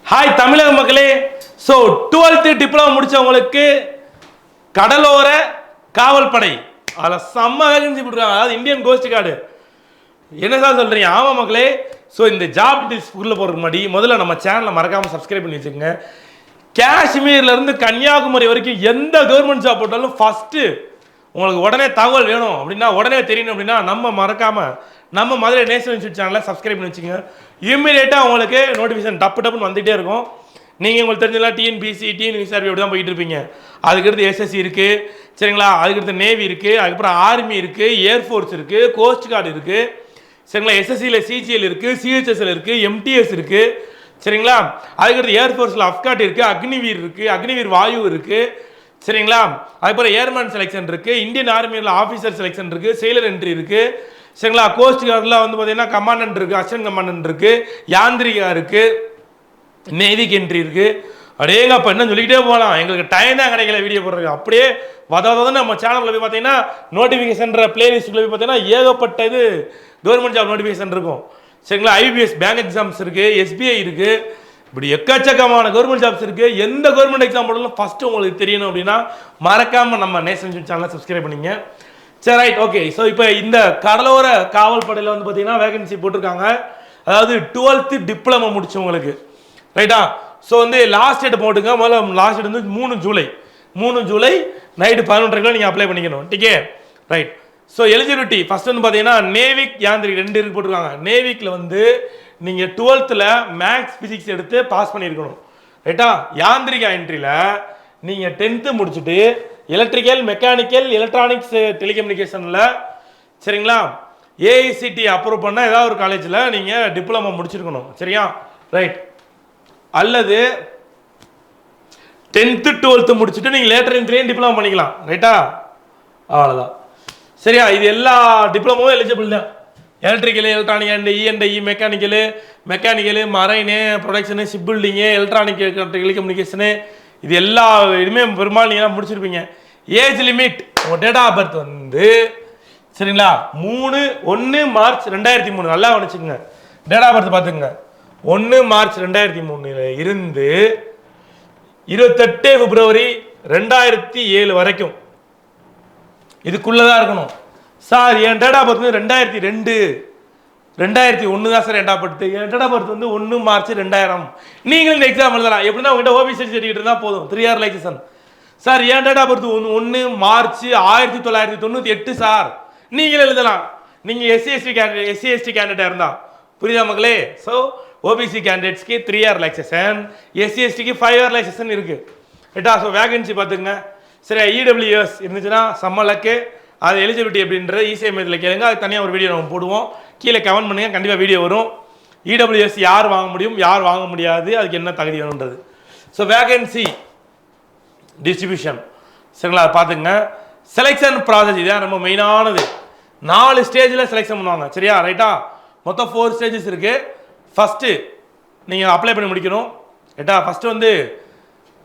Hi தமிழக மக்களே. So 12th diploma முடிச்சவங்களுக்கு கடலோர காவல் படை அதில் செம்ம வேகன்சி போட்டுருக்காங்க. அதாவது இந்தியன் கோஸ்ட் கார்டு. என்ன சார் சொல்கிறீங்க? ஆமாம் மக்களே. ஸோ இந்த ஜாப் டீட்டெயில்ஸ் உள்ளே போகிறதுக்கு முன்னாடி முதல்ல நம்ம சேனலை மறக்காமல் சப்ஸ்கிரைப் பண்ணி வச்சுக்கோங்க. காஷ்மீர்லேருந்து கன்னியாகுமரி வரைக்கும் எந்த கவர்மெண்ட் ஜாப் போட்டாலும் ஃபஸ்ட்டு உங்களுக்கு உடனே தகவல் வேணும் அப்படின்னா, உடனே தெரியணும் அப்படின்னா, நம்ம மறக்காமல் நம்ம மதுரை நேஷனல் இன்ஸ்டியூட் சேனலை சப்ஸ்கிரைப் பண்ணி வச்சுங்க. இம்மீடியட்டாக உங்களுக்கு நோட்டிஃபிகேஷன் டப்புன்னு வந்துகிட்டே இருக்கும். நீங்கள் உங்களுக்கு தெரிஞ்சலாம் டிஎன்பிசி டிஎன்பிசிஆர்பி அப்படி தான் போயிட்டு இருப்பீங்க. அதுக்கடுத்து எஸ்எஸ்சி இருக்குது, சரிங்களா? அதுக்கடுத்து நேவி இருக்குது, அதுக்கப்புறம் ஆர்மி இருக்குது, ஏர்ஃபோர்ஸ் இருக்குது, கோஸ்ட் கார்டு இருக்குது, சரிங்களா? எஸ்எஸ்சியில் சிஜிஎல் இருக்குது, சிஹெச்எஸ்எல் இருக்குது, எம்டிஎஸ் இருக்குது, சரிங்களா? அதுக்கடுத்து ஏர்ஃபோர்ஸில் அஃப்காட் இருக்குது, அக்னிவீர் இருக்குது, அக்னிவீர் வாயு இருக்குது, சரிங்களா? அதுக்கப்புறம் ஏர்மேன் செலெக்ஷன் இருக்குது, இந்தியன் ஆர்மியில் ஆஃபீஸர் செலெக்ஷன் இருக்குது, செயலர் என்ட்ரி இருக்குது, சரிங்களா? கோஸ்ட் கார்டில் வந்து பார்த்தீங்கன்னா கமாண்டன்ட் இருக்குது, அசிஸ்டன்ட் கமாண்டன்ட் இருக்குது, யாந்திரிகா இருக்குது, நேவிக் என்ட்ரி இருக்குது. அப்படியேங்க அப்போ என்ன சொல்லிக்கிட்டே போகலாம். எங்களுக்கு டைம் தான் கிடைக்கல வீடியோ போடுறது. அப்படியே வதாவது நம்ம சேனலில் போய் பார்த்தீங்கன்னா நோட்டிஃபிகேஷன் பிளேலிஸ்ட்டில் போய் பார்த்தீங்கன்னா ஏகப்பட்ட இது கவர்மெண்ட் ஜாப் நோட்டிஃபிகேஷன் இருக்கும், சரிங்களா? ஐபிஎஸ் பேங்க் எக்ஸாம்ஸ் இருக்குது, எஸ்பிஐ இருக்குது, இப்படி எக்கச்சக்கமான கவர்மெண்ட் ஜாப்ஸ் இருக்குது. எந்த கவர்மெண்ட் எக்ஸாம் போட்டாலும் ஃபஸ்ட்டு உங்களுக்கு தெரியணும் அப்படின்னா மறக்காமல் நம்ம நேஷனல் சேனலை சப்ஸ்கிரைப் பண்ணிங்க. சரி, ரைட், ஓகே. ஸோ இப்போ இந்த கடலோர காவல் படையில் வந்து பார்த்தீங்கன்னா வேகன்சி போட்டிருக்காங்க. அதாவது 12th டிப்ளமோ முடிச்சவங்களுக்கு, ரைட்டா? ஸோ வந்து லாஸ்ட் டேட் போட்டுங்க. முதல்ல லாஸ்ட் டேட் வந்து 3 ஜூலை நைட்டு 11:30 நீங்கள் அப்ளை பண்ணிக்கணும். டிக்கே, ரைட். ஸோ எலிஜிபிலிட்டி ஃபர்ஸ்ட் வந்து பார்த்தீங்கன்னா நேவிக் யாந்திரிக் 2 இருக்கு போட்டிருக்காங்க. நேவிக்கில் வந்து நீங்கள் 12th மேக்ஸ் ஃபிசிக்ஸ் எடுத்து பாஸ் பண்ணியிருக்கணும், ரைட்டா? யாந்திரிகா என்ட்ரியில் நீங்கள் 10th முடிச்சுட்டு எலக்ட்ரிக்கல், மெக்கானிக்கல், எலக்ட்ரானிக்ஸ், டெலிகம்யூனிகேஷனில், சரிங்களா, ஏஐசிடி அப்ரூவ் பண்ண ஏதாவது ஒரு காலேஜில் நீங்கள் டிப்ளமோ முடிச்சிருக்கணும், சரியா? ரைட். அல்லது 10th 12th முடிச்சுட்டு நீங்கள் லேட்டர் என்ட்ரியும் டிப்ளமோ பண்ணிக்கலாம், ரைட்டா? அவ்வளோதான், சரியா? இது எல்லா டிப்ளமோவும் எலிஜிபிள் தான். Electrical, electronic and ENTE, mechanical, marine, production, ship building, electronic, telecommunication, இது எல்லா இதுவுமே பெரும்பாலும் நீங்கள் முடிச்சிருப்பீங்க. ஏஜ் லிமிட் உங்கள் டேட் ஆஃப் பர்த் வந்து, சரிங்களா, 1 மார்ச் 2003 நல்லா கவனிச்சுக்கோங்க. டேட் ஆஃப் பர்த் பார்த்துங்க. 1 மார்ச் 2003 இருந்து 28 பிப்ரவரி 2007 வரைக்கும் இதுக்குள்ளதான் இருக்கணும். சார் என் டேட் ஆஃப் பர்த் வந்து 2002 2001 தான் சார் டேட் ஆஃப் பர்த். என் டேட் ஆஃப் பர்த் வந்து 1 மார்ச் 2000. நீங்களும் இந்த எக்ஸாம் எழுதலாம். எப்படின்னா உங்கள்கிட்ட ஓபிசி சர்டிஃபிகேட் இருந்தால் போதும், 3 year லைசன்ஸ். சார் என் date of birth 1 March 1998 sir, நீங்களும் எழுதலாம். நீங்கள் எஸ்சி எஸ்டி கேண்டிடேட்டாக இருந்தா, புரியுதா மக்களே? ஸோ ஓபிசி கேண்டிடேட்ஸ்க்கு 3 year லைசன்ஸ், எஸ்சி எஸ்டிக்கு 5 year லைசன்ஸ் இருக்குது, ரைட்டா? ஸோ வேகன்சி பார்த்துங்க. சரி, இடபிள்யூஎஸ் இருந்துச்சுன்னா சம்மலக்கு அது எலிஜிபிலிட்டி அப்படின்ற ஈஸியாக மையத்தில் கேளுங்க. அது தனியாக ஒரு வீடியோ நம்ம போடுவோம். கீழே கமெண்ட் பண்ணுங்க, கண்டிப்பாக வீடியோ வரும். இடபிள்யூஎஸ் யார் வாங்க முடியும், யார் வாங்க முடியாது, அதுக்கு என்ன தகுதி வேணுன்றது. ஸோ வேகன்சி டிஸ்ட்ரிபியூஷன், சரிங்களா? பார்த்துங்க. செலெக்ஷன் ப்ராசஸ் இதான் ரொம்ப மெயினானது. 4 ஸ்டேஜில் செலெக்ஷன் பண்ணுவாங்க, சரியா? ரைட்டா? மொத்தம் 4 ஸ்டேஜஸ் இருக்குது. ஃபஸ்ட்டு நீங்கள் அப்ளை பண்ணி முடிக்கணும், ரைட்டா? ஃபஸ்ட்டு வந்து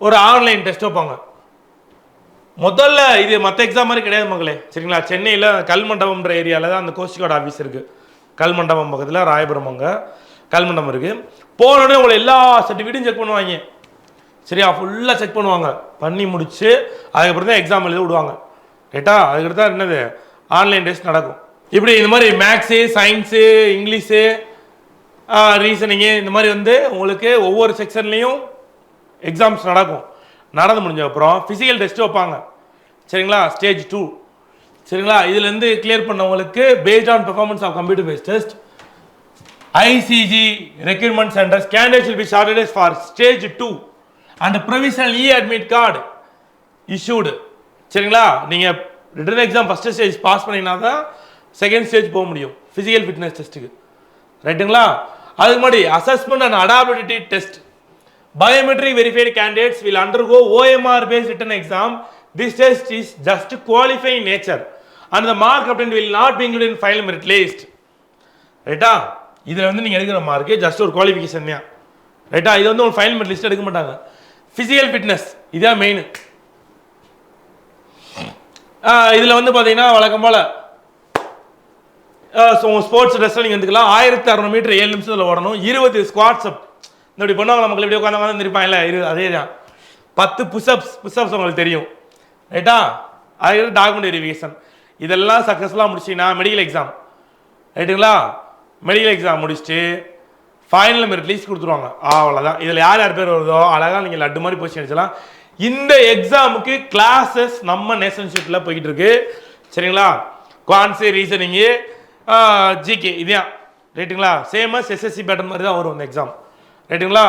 ஒரு ஆன்லைன் டெஸ்ட் வைப்பாங்க. முதல்ல இது மற்ற எக்ஸாம் மாதிரி கிடையாது மக்களே, சரிங்களா? சென்னையில் கல்மண்டபம்ன்ற ஏரியாவில் தான் அந்த கோஸ்ட் கார்டு ஆஃபீஸ் இருக்குது. கல்மண்டபம் பக்கத்தில் ராயபுரம், அங்கே கல்மண்டபம் இருக்குது. போனோடனே உங்களை எல்லா சர்டிஃபிகேட்டும் செக் பண்ணுவாங்க, சரியா? ஃபுல்லாக செக் பண்ணுவாங்க. பண்ணி முடிச்சு அதுக்கப்புறம் தான் எக்ஸாம் எழுத விடுவாங்க, ரைட்டா? அதுக்கடுத்து தான் என்னது ஆன்லைன் டெஸ்ட் நடக்கும். இப்படி இந்த மாதிரி மேக்ஸு, சயின்ஸு, இங்கிலீஷு, ரீசனிங்கு, இந்த மாதிரி வந்து உங்களுக்கு ஒவ்வொரு செக்ஷன்லேயும் எக்ஸாம்ஸ் நடக்கும். நடந்து முடிஞ்ச அப்புறம் ஃபிசிக்கல் டெஸ்ட் வைப்பாங்க, சரிங்களா? ஸ்டேஜ் 2, சரிங்களா? இதுலேருந்து கிளியர் பண்ணவங்களுக்கு based on performance of computer based test ICG recruitment centres candidates will be shortlisted for stage 2 and provisional admit card issued, சரிங்களா? நீங்கள் written exam first stage pass பண்ணிங்கன்னா தான் செகண்ட் ஸ்டேஜ் போக முடியும் ஃபிசிக்கல் ஃபிட்னஸ் டெஸ்ட்டுக்கு, ரைட்டுங்களா? அதுக்கு முன்னாடி assessment and adaptivity test. Biometric verified candidates will undergo OMR based written exam. This test is just qualifying nature and the mark obtained will not be included in final merit list, ரைட்டா? இதில் வந்து நீங்கள் எடுக்கிற mark just ஒரு qualification தான், ரைட்டா? இது வந்து ஒரு ஃபைனல் மெரிட் லிஸ்ட் எடுக்க மாட்டாங்க. ஃபிசிக்கல் ஃபிட்னஸ் இதான் மெயின். இதில் வந்து பார்த்தீங்கன்னா வழக்கம் போல் ஸ்போர்ட்ஸ் ட்ரெஸ்ஸில் நீங்கள் வந்துக்கலாம். 1600 மீட்டர் 7 நிமிஷத்தில் ஓடணும். 20 ஸ்குவாட்ஸ் அப் இப்படி பண்ணுவாங்க மக்கள் இப்படி உட்காந்து இருப்பாங்கல்ல அதே தான் 10 புஷ்அப்ஸ் உங்களுக்கு தெரியும் ரைட்டா. அது டாக்குமெண்ட் வெரிஃபிகேஷன் இதெல்லாம் சக்ஸஸ்ஃபுல்லாக முடிச்சிங்கன்னா மெடிக்கல் எக்ஸாம் ரைட்டுங்களா. மெடிக்கல் எக்ஸாம் முடிச்சுட்டு ஃபைனல் மெரிட் லிஸ்ட் கொடுத்துருவாங்க. அவ்வளோதான். இதில் யார் யார் பேர் வருதோ அழகாக நீங்கள் லட்டு மாதிரி பொசிஷன் வச்சலாம். இந்த எக்ஸாமுக்கு கிளாஸஸ் நம்ம நேஷனல் இன்ஸ்டியூட்டில் போய்கிட்டு இருக்கு சரிங்களா. குவான்ஸு ரீசனிங்கு ஜிகே இதுதான் ரைட்டுங்களா. சேமஸ் எஸ்எஸ்சி பேட்டர்ன் மாதிரி தான் வரும் இந்த எக்ஸாம் ரைட்டுங்களா.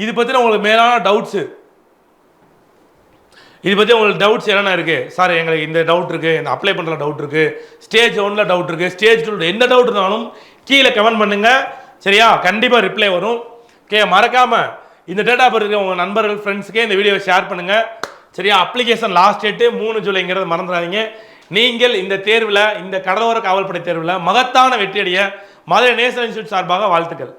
இது பற்றின உங்களுக்கு மேலான டவுட்ஸு உங்களுக்கு டவுட்ஸ் என்னென்ன இருக்குது சார் எங்களுக்கு இந்த டவுட் இருக்குது இந்த அப்ளை பண்ணுற டவுட் இருக்குது ஸ்டேஜ் 1 டவுட் இருக்குது ஸ்டேஜ் 2 எந்த டவுட் இருந்தாலும் கீழே கமெண்ட் பண்ணுங்கள் சரியா. கண்டிப்பாக ரிப்ளை வரும் மறக்காமல் இந்த டேட்டா பற்றி உங்கள் நண்பர்கள் ஃப்ரெண்ட்ஸுக்கே இந்த வீடியோவை ஷேர் பண்ணுங்கள் சரியா. அப்ளிகேஷன் லாஸ்ட் டேட்டு 3 ஜூலைங்கிறத மறந்துடாதீங்க. நீங்கள் இந்த தேர்வில் இந்த கடலோர காவல்படை தேர்வில் மகத்தான வெற்றியடைய மதுரை நேஷனல் இன்ஸ்டியூட் சார்பாக வாழ்த்துக்கள்.